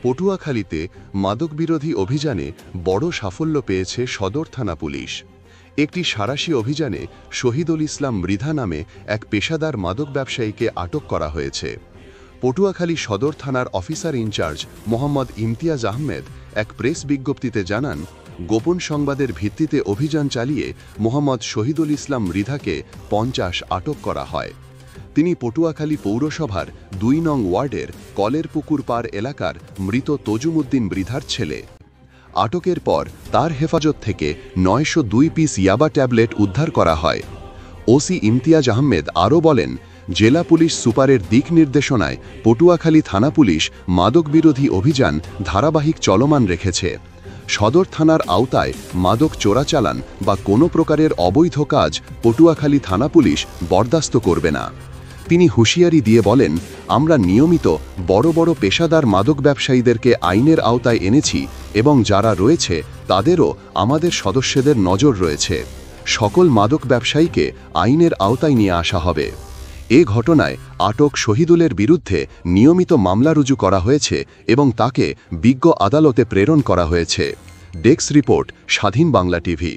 পটুয়াখালীতে মাদকবিরোধী অভিযানে বড় সাফল্য পেয়েছে সদর থানা পুলিশ। একটি সাঁড়াশি অভিযানে শহীদুল ইসলাম মৃধা নামে এক পেশাদার মাদক ব্যবসায়ীকে আটক করা হয়েছে। পটুয়াখালী সদর থানার অফিসার ইনচার্জ মোহাম্মদ ইমতিয়াজ আহমেদ এক প্রেস বিজ্ঞপ্তিতে জানান, গোপন সংবাদের ভিত্তিতে অভিযান চালিয়ে মোহাম্মদ শহীদুল ইসলাম মৃধাকে 50 আটক করা হয়। তিনি পটুয়াখালী পৌরসভার 2 নং ওয়ার্ডের কলের পুকুর পার এলাকার মৃত তজুমউদ্দিন মৃধার ছেলে। আটকের পর তার হেফাজত থেকে 902 পিস ইয়াবা ট্যাবলেট উদ্ধার করা হয়। ওসি ইমতিয়াজ আহমেদ আরও বলেন, জেলা পুলিশ সুপারের দিক নির্দেশনায় পটুয়াখালী থানা পুলিশ মাদক বিরোধী অভিযান ধারাবাহিক চলমান রেখেছে। সদর থানার আওতায় মাদক চোরাচালান বা কোনো প্রকারের অবৈধ কাজ পটুয়াখালী থানা পুলিশ বরদাস্ত করবে না। তিনি হুঁশিয়ারি দিয়ে বলেন, আমরা নিয়মিত বড় বড় পেশাদার মাদক ব্যবসায়ীদেরকে আইনের আওতায় এনেছি এবং যারা রয়েছে তাদেরও আমাদের সদস্যদের নজর রয়েছে। সকল মাদক ব্যবসায়ীকে আইনের আওতায় নিয়ে আসা হবে। এ ঘটনায় আটক শহীদুলের বিরুদ্ধে নিয়মিত মামলা রুজু করা হয়েছে এবং তাকে বিজ্ঞ আদালতে প্রেরণ করা হয়েছে। ডেস্ক রিপোর্ট, স্বাধীন বাংলা টিভি।